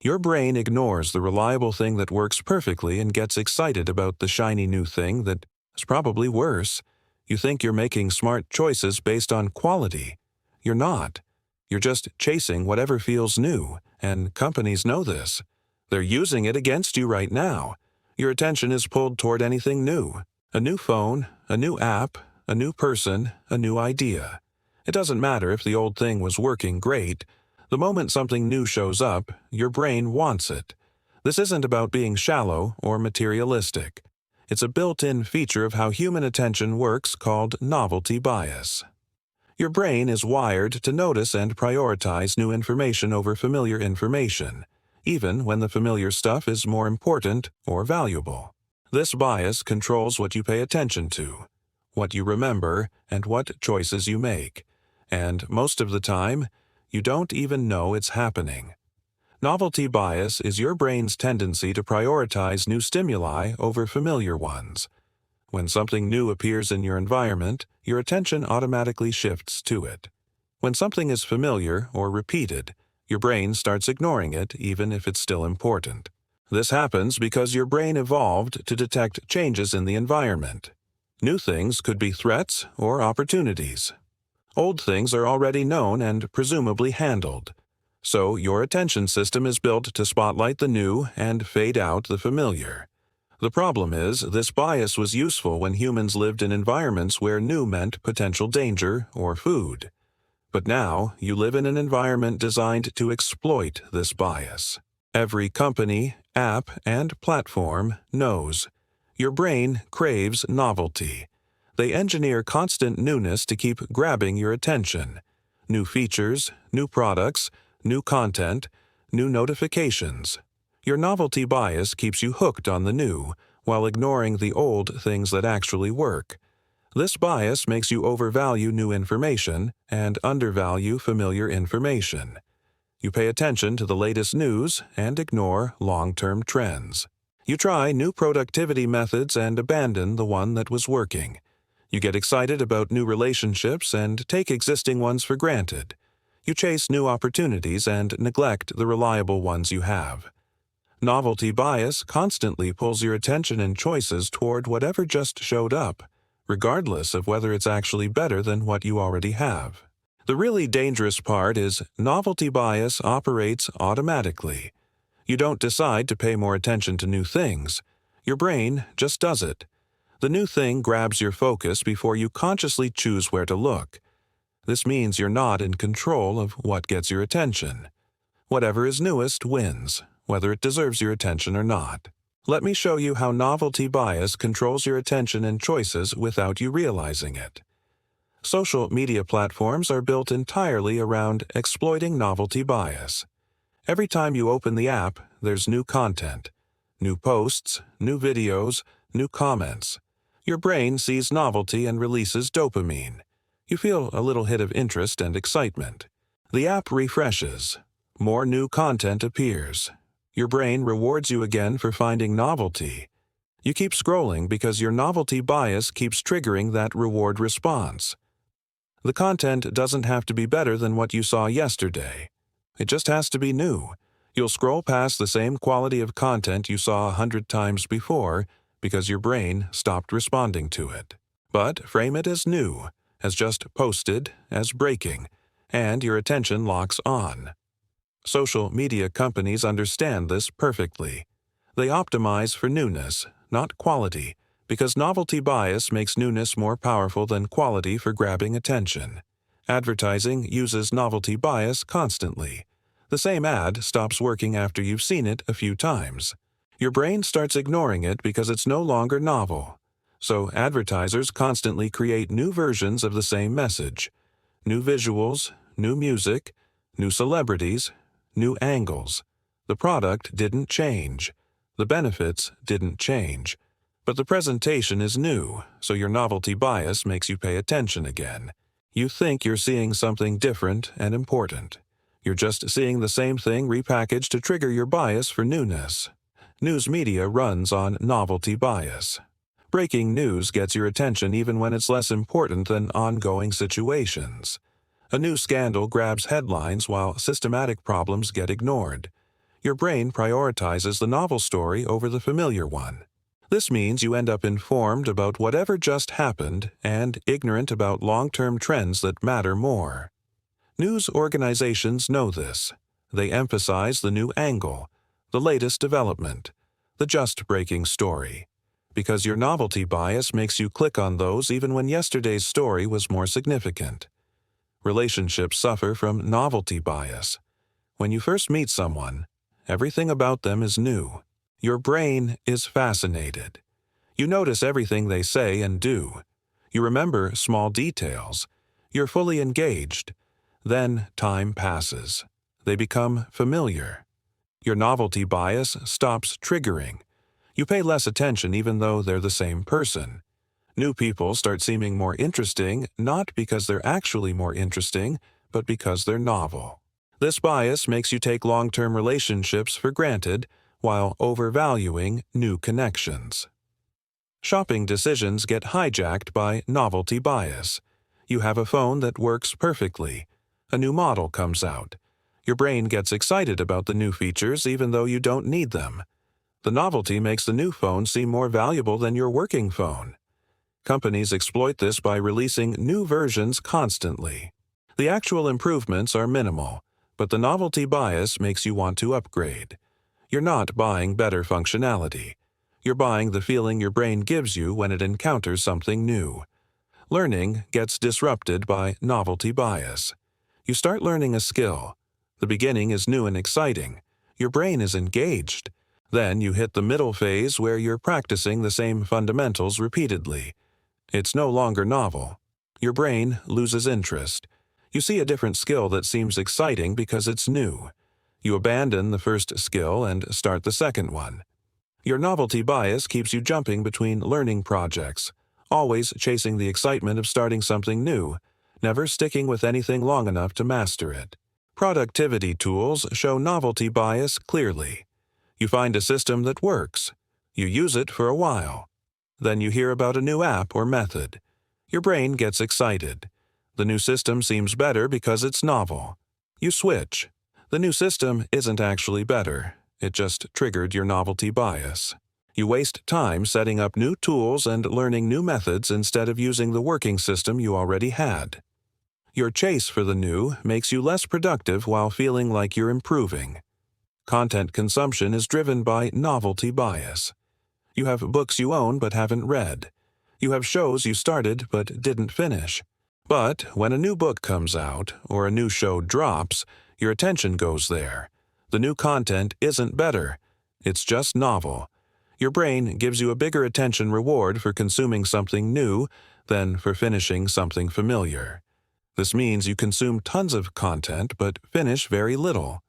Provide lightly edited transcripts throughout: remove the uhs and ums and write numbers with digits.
Your brain ignores the reliable thing that works perfectly and gets excited about the shiny new thing that is probably worse. You think you're making smart choices based on quality. You're not. You're just chasing whatever feels new, and companies know this. They're using it against you right now. Your attention is pulled toward anything new. A new phone, a new app, a new person, a new idea. It doesn't matter if the old thing was working great. The moment something new shows up, your brain wants it. This isn't about being shallow or materialistic. It's a built-in feature of how human attention works called novelty bias. Your brain is wired to notice and prioritize new information over familiar information, even when the familiar stuff is more important or valuable. This bias controls what you pay attention to, what you remember, and what choices you make. And most of the time, you don't even know it's happening. Novelty bias is your brain's tendency to prioritize new stimuli over familiar ones. When something new appears in your environment, your attention automatically shifts to it. When something is familiar or repeated, your brain starts ignoring it even if it's still important. This happens because your brain evolved to detect changes in the environment. New things could be threats or opportunities. Old things are already known and presumably handled. So your attention system is built to spotlight the new and fade out the familiar. The problem is, this bias was useful when humans lived in environments where new meant potential danger or food. But now, you live in an environment designed to exploit this bias. Every company, app, and platform knows. Your brain craves novelty. They engineer constant newness to keep grabbing your attention. New features, new products, new content, new notifications. Your novelty bias keeps you hooked on the new, while ignoring the old things that actually work. This bias makes you overvalue new information and undervalue familiar information. You pay attention to the latest news and ignore long-term trends. You try new productivity methods and abandon the one that was working. You get excited about new relationships and take existing ones for granted. You chase new opportunities and neglect the reliable ones you have. Novelty bias constantly pulls your attention and choices toward whatever just showed up, regardless of whether it's actually better than what you already have. The really dangerous part is novelty bias operates automatically. You don't decide to pay more attention to new things. Your brain just does it. The new thing grabs your focus before you consciously choose where to look. This means you're not in control of what gets your attention. Whatever is newest wins, whether it deserves your attention or not. Let me show you how novelty bias controls your attention and choices without you realizing it. Social media platforms are built entirely around exploiting novelty bias. Every time you open the app, there's new content, new posts, new videos, new comments. Your brain sees novelty and releases dopamine. You feel a little hit of interest and excitement. The app refreshes. More new content appears. Your brain rewards you again for finding novelty. You keep scrolling because your novelty bias keeps triggering that reward response. The content doesn't have to be better than what you saw yesterday. It just has to be new. You'll scroll past the same quality of content you saw 100 times before because your brain stopped responding to it. But frame it as new, as just posted, as breaking, and your attention locks on. Social media companies understand this perfectly. They optimize for newness, not quality, because novelty bias makes newness more powerful than quality for grabbing attention. Advertising uses novelty bias constantly. The same ad stops working after you've seen it a few times. Your brain starts ignoring it because it's no longer novel. So advertisers constantly create new versions of the same message. New visuals, new music, new celebrities, new angles. The product didn't change. The benefits didn't change. But the presentation is new, so your novelty bias makes you pay attention again. You think you're seeing something different and important. You're just seeing the same thing repackaged to trigger your bias for newness. News media runs on novelty bias. Breaking news gets your attention even when it's less important than ongoing situations. A new scandal grabs headlines while systematic problems get ignored. Your brain prioritizes the novel story over the familiar one. This means you end up informed about whatever just happened and ignorant about long-term trends that matter more. News organizations know this. They emphasize the new angle, the latest development, the just-breaking story, because your novelty bias makes you click on those even when yesterday's story was more significant. Relationships suffer from novelty bias. When you first meet someone, everything about them is new. Your brain is fascinated. You notice everything they say and do. You remember small details. You're fully engaged. Then time passes. They become familiar. Your novelty bias stops triggering. You pay less attention even though they're the same person. New people start seeming more interesting, not because they're actually more interesting, but because they're novel. This bias makes you take long-term relationships for granted while overvaluing new connections. Shopping decisions get hijacked by novelty bias. You have a phone that works perfectly. A new model comes out. Your brain gets excited about the new features even though you don't need them. The novelty makes the new phone seem more valuable than your working phone. Companies exploit this by releasing new versions constantly. The actual improvements are minimal, but the novelty bias makes you want to upgrade. You're not buying better functionality. You're buying the feeling your brain gives you when it encounters something new. Learning gets disrupted by novelty bias. You start learning a skill. The beginning is new and exciting. Your brain is engaged. Then you hit the middle phase where you're practicing the same fundamentals repeatedly. It's no longer novel. Your brain loses interest. You see a different skill that seems exciting because it's new. You abandon the first skill and start the second one. Your novelty bias keeps you jumping between learning projects, always chasing the excitement of starting something new, never sticking with anything long enough to master it. Productivity tools show novelty bias clearly. You find a system that works. You use it for a while. Then you hear about a new app or method. Your brain gets excited. The new system seems better because it's novel. You switch. The new system isn't actually better. It just triggered your novelty bias. You waste time setting up new tools and learning new methods instead of using the working system you already had. Your chase for the new makes you less productive while feeling like you're improving. Content consumption is driven by novelty bias. You have books you own but haven't read. You have shows you started but didn't finish. But when a new book comes out or a new show drops, your attention goes there. The new content isn't better. It's just novel. Your brain gives you a bigger attention reward for consuming something new than for finishing something familiar. This means you consume tons of content but finish very little.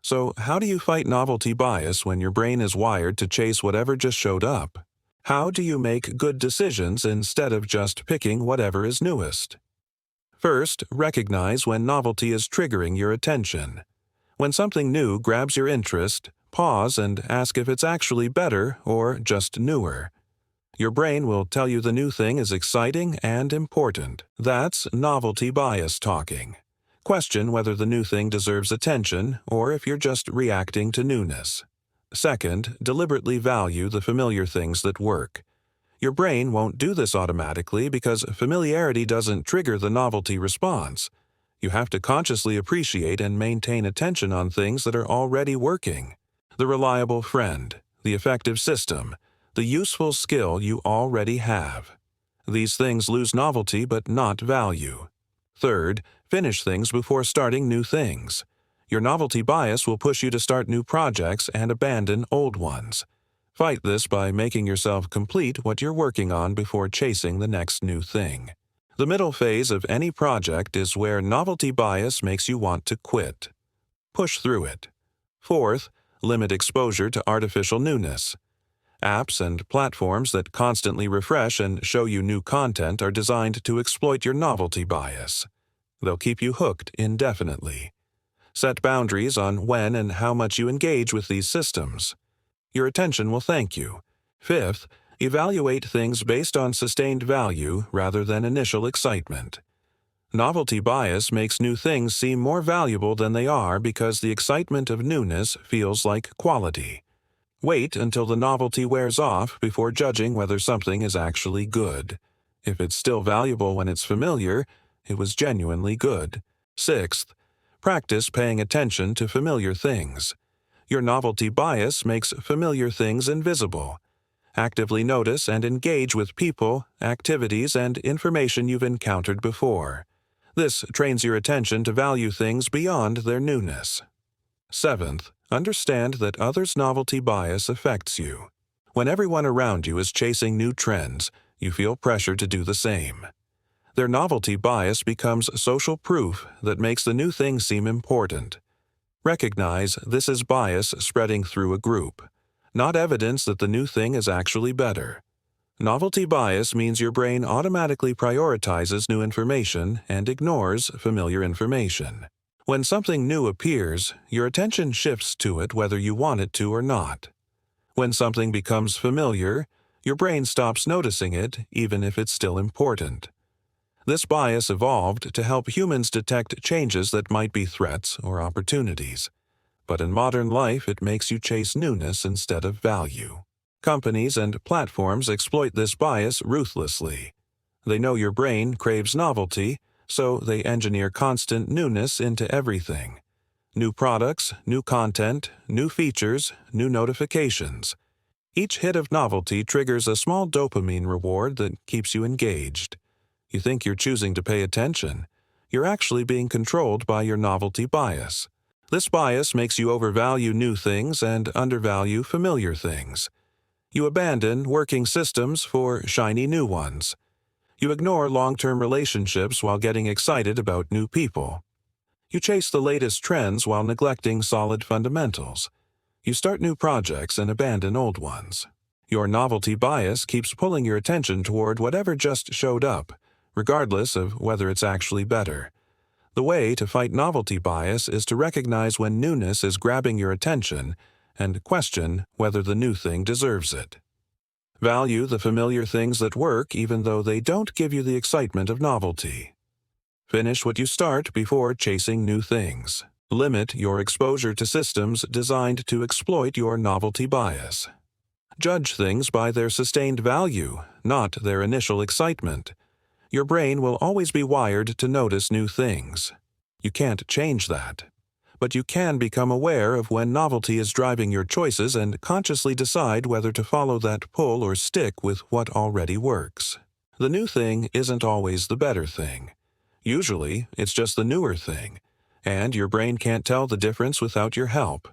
So how do you fight novelty bias when your brain is wired to chase whatever just showed up? How do you make good decisions instead of just picking whatever is newest? First, recognize when novelty is triggering your attention. When something new grabs your interest, pause and ask if it's actually better or just newer. Your brain will tell you the new thing is exciting and important. That's novelty bias talking. Question whether the new thing deserves attention or if you're just reacting to newness. Second, deliberately value the familiar things that work. Your brain won't do this automatically because familiarity doesn't trigger the novelty response. You have to consciously appreciate and maintain attention on things that are already working. The reliable friend, the effective system, the useful skill you already have. These things lose novelty but not value. Third, finish things before starting new things. Your novelty bias will push you to start new projects and abandon old ones. Fight this by making yourself complete what you're working on before chasing the next new thing. The middle phase of any project is where novelty bias makes you want to quit. Push through it. Fourth, limit exposure to artificial newness. Apps and platforms that constantly refresh and show you new content are designed to exploit your novelty bias. They'll keep you hooked indefinitely. Set boundaries on when and how much you engage with these systems. Your attention will thank you. Fifth, evaluate things based on sustained value rather than initial excitement. Novelty bias makes new things seem more valuable than they are because the excitement of newness feels like quality. Wait until the novelty wears off before judging whether something is actually good. If it's still valuable when it's familiar, it was genuinely good. Sixth, practice paying attention to familiar things. Your novelty bias makes familiar things invisible. Actively notice and engage with people, activities, and information you've encountered before. This trains your attention to value things beyond their newness. Seventh, understand that others' novelty bias affects you. When everyone around you is chasing new trends, you feel pressure to do the same. Their novelty bias becomes social proof that makes the new thing seem important. Recognize this is bias spreading through a group, not evidence that the new thing is actually better. Novelty bias means your brain automatically prioritizes new information and ignores familiar information. When something new appears, your attention shifts to it whether you want it to or not. When something becomes familiar, your brain stops noticing it even if it's still important. This bias evolved to help humans detect changes that might be threats or opportunities. But in modern life, it makes you chase newness instead of value. Companies and platforms exploit this bias ruthlessly. They know your brain craves novelty, so they engineer constant newness into everything. New products, new content, new features, new notifications. Each hit of novelty triggers a small dopamine reward that keeps you engaged. You think you're choosing to pay attention. You're actually being controlled by your novelty bias. This bias makes you overvalue new things and undervalue familiar things. You abandon working systems for shiny new ones. You ignore long-term relationships while getting excited about new people. You chase the latest trends while neglecting solid fundamentals. You start new projects and abandon old ones. Your novelty bias keeps pulling your attention toward whatever just showed up, regardless of whether it's actually better. The way to fight novelty bias is to recognize when newness is grabbing your attention and question whether the new thing deserves it. Value the familiar things that work even though they don't give you the excitement of novelty. Finish what you start before chasing new things. Limit your exposure to systems designed to exploit your novelty bias. Judge things by their sustained value, not their initial excitement. Your brain will always be wired to notice new things. You can't change that. But you can become aware of when novelty is driving your choices and consciously decide whether to follow that pull or stick with what already works. The new thing isn't always the better thing. Usually, it's just the newer thing, and your brain can't tell the difference without your help.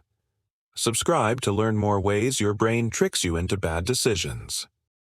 Subscribe to learn more ways your brain tricks you into bad decisions.